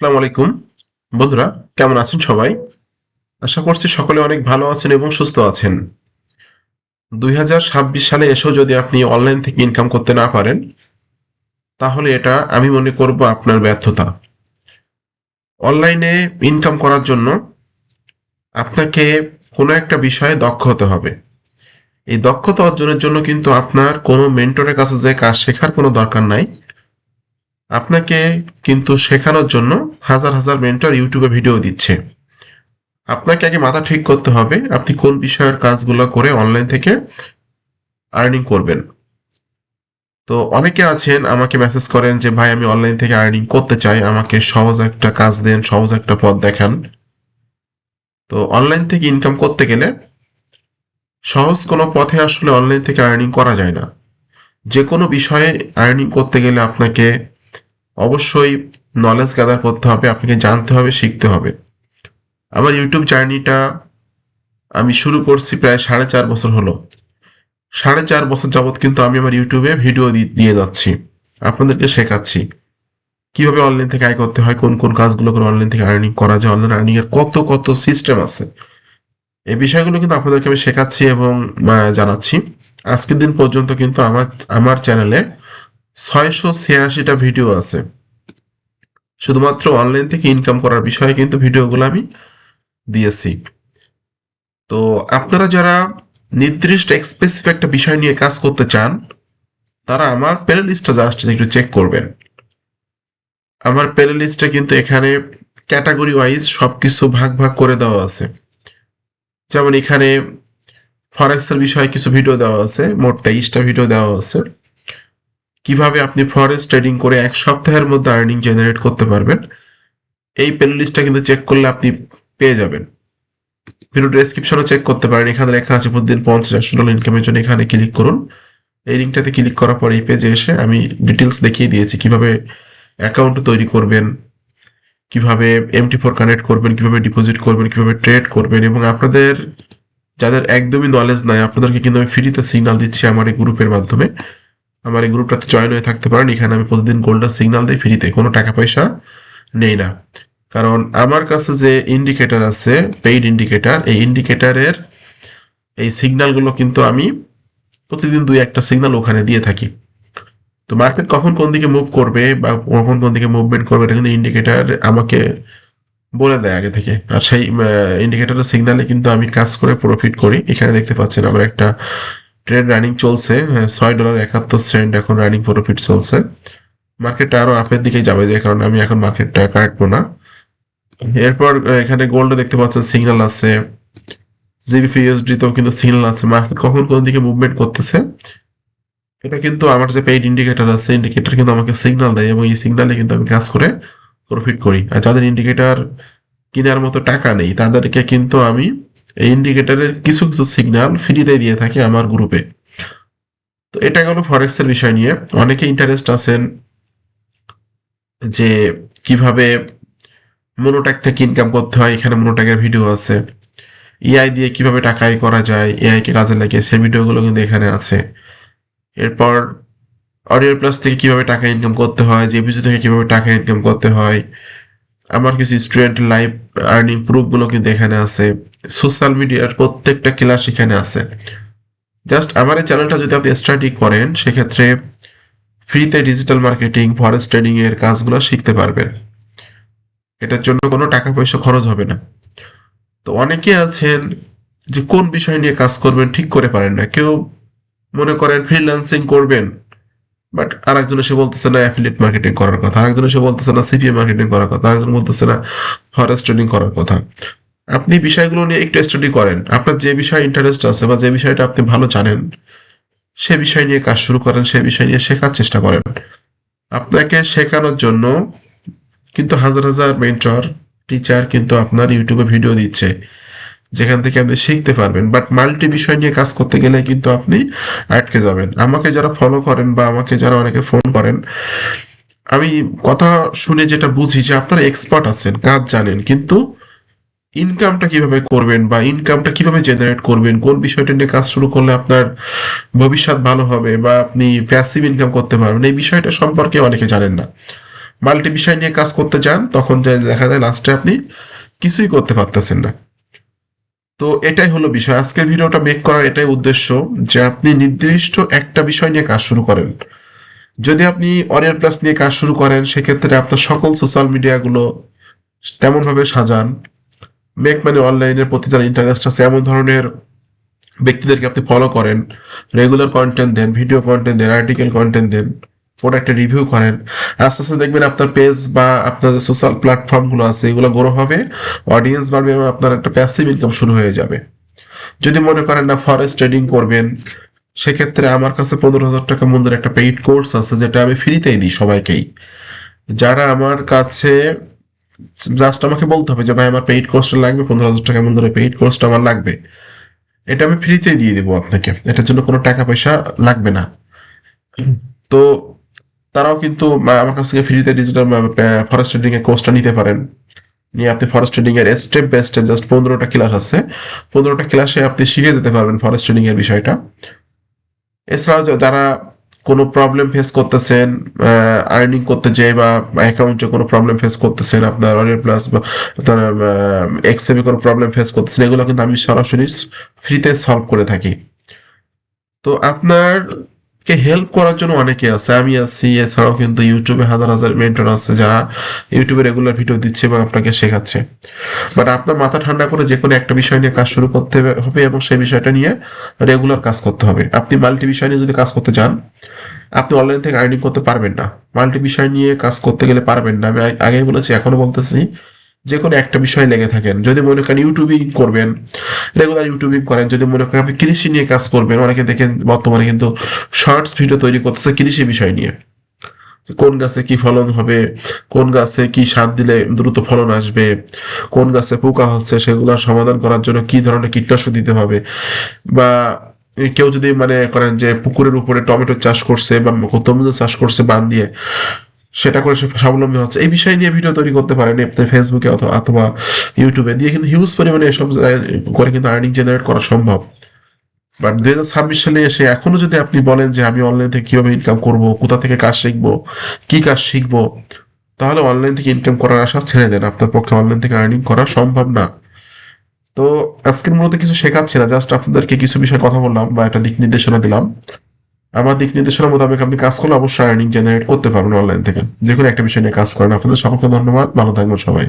আসসালামু আলাইকুম বন্ধুরা, কেমন আছেন সবাই? আশা করছি সকলে অনেক ভালো আছেন এবং সুস্থ আছেন। 2026 সালে এসেও যদি আপনি অনলাইন থেকে ইনকাম করতে না পারেন, তাহলে এটা আমি মনে করব আপনার ব্যর্থতা। অনলাইনে ইনকাম করার জন্য আপনাকে কোনো একটা বিষয়ে দক্ষ হতে হবে। এই দক্ষতা অর্জনের জন্য কিন্তু আপনার কোনো মেন্টরের কাছে যে কাজ শেখার কোনো দরকার নাই। আপনাকে কিন্তু শেখানোর জন্য হাজার হাজার মেন্টর ইউটিউবে ভিডিও দিচ্ছে। আপনাকে আগে মাথা ঠিক করতে হবে আপনি কোন বিষয়ের কাজগুলো করে অনলাইন থেকে আর্নিং করবেন। তো অনেকে আছেন আমাকে মেসেজ করেন যে ভাই আমি অনলাইন থেকে আর্নিং করতে চাই, আমাকে সহজ একটা কাজ দেন, সহজ একটা পথ দেখান। তো অনলাইন থেকে ইনকাম করতে গেলে সহজ কোনো পথে আসলে অনলাইন থেকে আর্নিং করা যায় না। যে কোনো বিষয়ে আর্নিং করতে গেলে আপনাকে অবশ্যই নলেজ গ্যাদার করতে হবে, আপনাকে জানতে হবে, শিখতে হবে। আমার ইউটিউব জার্নিটা আমি শুরু করছি প্রায় 4.5 বছর হলো। 4.5 বছর যাবৎ কিন্তু আমি আমার ইউটিউবে ভিডিও দিয়ে যাচ্ছি, আপনাদেরকে শেখাচ্ছি কিভাবে অনলাইন থেকে আয় করতে হয়, কোন কোন কাজগুলো করে অনলাইন থেকে আর্নিং করা যায়, অনলাইন আর্নিং এর কত কত সিস্টেম আছে। এই বিষয়গুলো কিন্তু আপনাদেরকে আমি শেখাচ্ছি এবং জানাচ্ছি। আজকের দিন পর্যন্ত কিন্তু আমার আমার চ্যানেলে 686টা ভিডিও আছে শুধুমাত্র অনলাইন থেকে ইনকাম করার বিষয়ে, কিন্তু ভিডিওগুলো আমি দিয়েছি। তো আপনারা যারা নির্দিষ্ট স্পেসিফিক একটা বিষয় নিয়ে কাজ করতে চান, তারা আমার প্লে লিস্টটা জাস্ট একটু চেক করবেন। আমার প্লে লিস্টে কিন্তু এখানে ক্যাটাগরি ওয়াইজ সবকিছু ভাগ ভাগ করে দেওয়া আছে। যেমন এখানে ফরেক্সের বিষয়ে কিছু ভিডিও দেওয়া আছে, মোট 23টা ভিডিও দেওয়া আছে। কিভাবে আপনি ফরেক্স ট্রেডিং করে 1 সপ্তাহের মধ্যে আর্নিং জেনারেট করতে পারবেন, এই প্লে লিস্টটা কিন্তু চেক করলে আপনি পেয়ে যাবেন। ভিডিও ডেসক্রিপশনও চেক করতে পারেন, এখানে লেখা আছে প্রতিদিন $50 ইনকামের জন্য এখানে ক্লিক করুন। এই লিঙ্কটাতে ক্লিক করার পর এই পেজে এসে আমি ডিটেলস দেখিয়ে দিয়েছি কিভাবে অ্যাকাউন্ট তৈরি করবেন, কিভাবে MT4 কানেক্ট করবেন, কিভাবে ডিপোজিট করবেন, কিভাবে ট্রেড করবেন। এবং আপনাদের যাদের একদমই নলেজ নাই, আপনাদেরকে কিন্তু আমি ফ্রিতে সিগন্যাল দিচ্ছি আমার এই গ্রুপের মাধ্যমে। আমার এই গ্রুপটাতে জয়েন হয়ে থাকতে পারেন। এখানে আমি প্রতিদিন গোল্ডেন সিগন্যাল দিই ফ্রিতে, কোনো টাকা পয়সা নেই না। কারণ আমার কাছে যে ইন্ডিকেটর আছে, পেইড ইন্ডিকেটর, এই ইন্ডিকেটরের এই সিগন্যালগুলো কিন্তু আমি প্রতিদিন 2-1টা সিগন্যাল ওখানে দিয়ে থাকি। তো মার্কেট কখন কোন দিকে মুভ করবে বা কখন কোন দিকে মুভমেন্ট করবে, এটা কিন্তু ইন্ডিকেটর আমাকে বলে দেয় আগে থেকে। আর সেই ইন্ডিকেটরের সিগন্যালে কিন্তু আমি কাজ করে প্রফিট করি। এখানে দেখতে পাচ্ছেন আমার একটা ট্রেড রানিং চলছে, $6.71 এখন রানিং প্রফিট চলছে। মার্কেটটা আরো আপের দিকে যাবে, যে কারণে আমি এখন মার্কেটটা কাটবো না। এরপর এখানে গোল্ডে দেখতে পাচ্ছেন সিগন্যাল আছে, জিবিপি ইউএসডি তেও কিন্তু সিগন্যাল আছে, মার্কেট কখন কোন দিকে মুভমেন্ট করতেছে। এটা কিন্তু আমার যে পেইড ইন্ডিকেটর আছে, ইন্ডিকেটর কিন্তু আমাকে সিগন্যাল দেয় এবং এই সিগন্যালে কিন্তু আমি কাজ করে প্রফিট করি। আর যাদের ইন্ডিকেটর কেনার মতো টাকা নেই, তাদেরকে কিন্তু আমি এই ইন্ডিকেটরের কিছু কিছু সিগন্যাল ফ্রিতে দিয়ে থাকি আমার গ্রুপে। তো এটা গেল ফরেক্সের বিষয় নিয়ে। অনেকে ইন্টারেস্ট আছেন যে কিভাবে মনোট্যাগ থেকে ইনকাম করতে হয়, এখানে মনোট্যাগের ভিডিও আছে। এআই দিয়ে কিভাবে টাকা আয় করা যায়, এআই কে কাজে লাগিয়ে, সেই ভিডিওগুলো কিন্তু এখানে আছে। এরপর অডিও প্লাস থেকে কিভাবে টাকা ইনকাম করতে হয়, জেপিজি থেকে কিভাবে টাকা ইনকাম করতে হয়, আমার কিছু স্টুডেন্ট লাইভ আর্নিং প্রুফগুলো কিন্তু এখানে আছে। সোশ্যাল মিডিয়ার প্রত্যেকটা ক্লাস এখানে আছে। জাস্ট আমার এই চ্যানেলটা যদি আপনি স্টাডি করেন, সেক্ষেত্রে ফ্রিতে ডিজিটাল মার্কেটিং, ফরেক্স ট্রেডিং এর কাজগুলো শিখতে পারবেন। এটার জন্য কোনো টাকা পয়সা খরচ হবে না। তো অনেকে আছেন যে কোন বিষয় নিয়ে কাজ করবেন ঠিক করে পারেন না। কেউ মনে করেন ফ্রিল্যান্সিং করবেন, বাট আরেকজন এসে বলতেছে না অ্যাফিলিয়েট মার্কেটিং করার কথা, আরেকজন এসে বলতেছে না সিপিএ মার্কেটিং করার কথা, আরেকজন বলতেছে না ফরেক্স ট্রেডিং করার কথা। আপনি বিষয়গুলো নিয়ে একটু স্টাডি করেন, আপনার যে বিষয়ে ইন্টারেস্ট আছে বা যে বিষয়টা আপনি ভালো জানেন, সে বিষয় নিয়ে কাজ শুরু করেন, সে বিষয় নিয়ে শেখার চেষ্টা করেন। আপনাকে শেখানোর জন্য কিন্তু হাজার হাজার মেন্টর, টিচার কিন্তু আপনার ইউটিউবে ভিডিও দিচ্ছে, যেখান থেকে আপনি শিখতে পারবেন। বাট মাল্টি বিষয় নিয়ে কাজ করতে গেলে কিন্তু আপনি আটকে যাবেন। আমাকে যারা ফলো করেন বা আমাকে যারা অনেকে ফোন করেন, আমি কথা শুনে যেটা বুঝি যে আপনারা এক্সপার্ট আছেন, কাজ জানেন, কিন্তু ইনকামটা কিভাবে করবেন বা ইনকামটা কিভাবে জেনারেট করবেন, কোন বিষয়টা নিয়ে কাজ শুরু করলে আপনার ভবিষ্যৎ ভালো হবে বা আপনি প্যাসিভ ইনকাম করতে পারবেন, এই বিষয়টা সম্পর্কে অনেকে জানেন না। মাল্টি বিষয় নিয়ে কাজ করতে যান, তখন যে দেখা যায় লাস্টে আপনি কিছুই করতে পারতেছেন না। তো এটাই হলো বিষয়, আজকের ভিডিওটা মেক করার এটাই উদ্দেশ্য যে আপনি নির্দিষ্ট একটা বিষয় নিয়ে কাজ শুরু করেন। যদি আপনি অরিয়ার প্লাস নিয়ে কাজ শুরু করেন, সেক্ষেত্রে আপনার সকল সোশ্যাল মিডিয়াগুলো তেমনভাবে সাজান, মেক মানে অনলাইনের প্রতি যারা ইন্টারেস্ট আছে এমন ধরনের ব্যক্তিদেরকে আপনি ফলো করেন, রেগুলার কন্টেন্ট দেন, ভিডিও কন্টেন্ট দেন, আর্টিকেল কন্টেন্ট দেন, প্রোডাক্টের রিভিউ করেন। আস্তে আস্তে দেখবেন আপনার পেজ বা আপনার যে সোশ্যাল প্ল্যাটফর্মগুলো আছে এগুলো গ্রো হবে, অডিয়েন্স বাড়বে এবং আপনার একটা প্যাসিভ ইনকাম শুরু হয়ে যাবে। যদি মনে করেন না ফরেক্স ট্রেডিং করবেন, সেক্ষেত্রে আমার কাছে 15,000 টাকা মূল্যের একটা পেইড কোর্স আছে, যেটা আমি ফ্রিতেই দিই সবাইকেই। যারা আমার কাছে জাস্ট আমাকে বলতে হবে যে ভাই আমার পেইড কোর্সটা লাগবে, 15,000 টাকা মূল্যের পেইড কোর্সটা আমার লাগবে, এটা আমি ফ্রিতেই দিয়ে দেবো আপনাকে, এটার জন্য কোনো টাকা পয়সা লাগবে না। তো তারাও কিন্তু আমার কাছ থেকে ফ্রিতে ডিজিটাল ফরেস্ট ট্রেডিং এর কোর্সটা নিতে পারেন। নিয়ে আপনি ফরেস্ট ট্রেডিং এর স্টেপ বাই স্টেপ জাস্ট 15টা ক্লাস আছে, 15টা ক্লাসে আপনি শিখে যেতে পারবেন ফরেস্ট ট্রেডিং এর বিষয়টা। এছাড়াও যারা কোনো প্রবলেম ফেস করতেছেন আর্নিং করতে যেয়ে বা অ্যাকাউন্টে কোনো প্রবলেম ফেস করতেছেন, আপনার অরিয়ার প্লাস বা আপনার এক্সেমে কোনো প্রবলেম ফেস করতেছেন, এগুলো কিন্তু আমি সরাসরি ফ্রিতে সলভ করে থাকি। তো আপনার কে হেল্প করার জন্য অনেকে আছে, আমি আছি। এছাড়াও কিন্তু ইউটিউবে হাজার হাজার মেন্টর আছে যারা ইউটিউবে রেগুলার ভিডিও দিচ্ছে এবং আপনাকে শেখাচ্ছে। বাট আপনার মাথা ঠান্ডা করে যে কোনো একটা বিষয় নিয়ে কাজ শুরু করতে হবে এবং সেই বিষয়টা নিয়ে রেগুলার কাজ করতে হবে। আপনি মাল্টি বিষয় নিয়ে যদি কাজ করতে চান, আপনি অনলাইন থেকে আর্নিং করতে পারবেন না। মাল্টি বিষয় নিয়ে কাজ করতে গেলে পারবেন না, আমি আগেই বলেছি এখনো বলতেছি, যে কোনো একটা বিষয়ে লেগে থাকেন। যদি মনে করেন ইউটিউবিং করবেন, রেগুলার ইউটিউবিং করেন। যদি মনে করেন আপনি কৃষি নিয়ে কাজ করবেন, অনেকে দেখেন বর্তমানে কিন্তু শর্টস ভিডিও তৈরি করতেছে কৃষি বিষয় নিয়ে, কোন গাছে কি ফলন হবে, কোন গাছে কি সার দিলে দ্রুত ফলন আসবে, কোন গাছে পোকা হচ্ছে সেগুলোর সমাধান করার জন্য কি ধরনের কীটনাশক দিতে হবে, বা কেউ যদি মানে করেন যে পুকুরের উপরে টমেটো চাষ করছে বা তরমুজ চাষ করছে বান দিয়ে, সেটা করে সে স্বাবলম্বী হচ্ছে, এই বিষয় নিয়ে ভিডিও তৈরি করতে পারেন আপনি ফেসবুকে অথবা ইউটিউবে দিয়ে, কিন্তু হিউজ পরিমাণে এসব করে কিন্তু আর্নিং জেনারেট করা সম্ভব। বাট 2026 সালে এসে এখনো যদি আপনি বলেন যে আমি অনলাইন থেকে কিভাবে ইনকাম করব, কোথা থেকে কাজ শিখবো, কি কাজ শিখবো, তাহলে অনলাইন থেকে ইনকাম করার আশা ছেড়ে দেন, আপনার পক্ষে অনলাইন থেকে আর্নিং করা সম্ভব না। তো আজকের মূলত কিছু শেখাচ্ছি না, জাস্ট আপনাদেরকে কিছু বিষয়ে কথা বললাম বা একটা দিক নির্দেশনা দিলাম। আমার দিক নির্দেশনা মোতাবেক আপনি কাজ করলে অবশ্যই আর্নিং জেনারেট করতে পারবেন অনলাইন থেকে, যে কোনো একটা বিষয় নিয়ে কাজ করেন। আপনাদের সকলকে ধন্যবাদ, ভালো থাকবেন সবাই।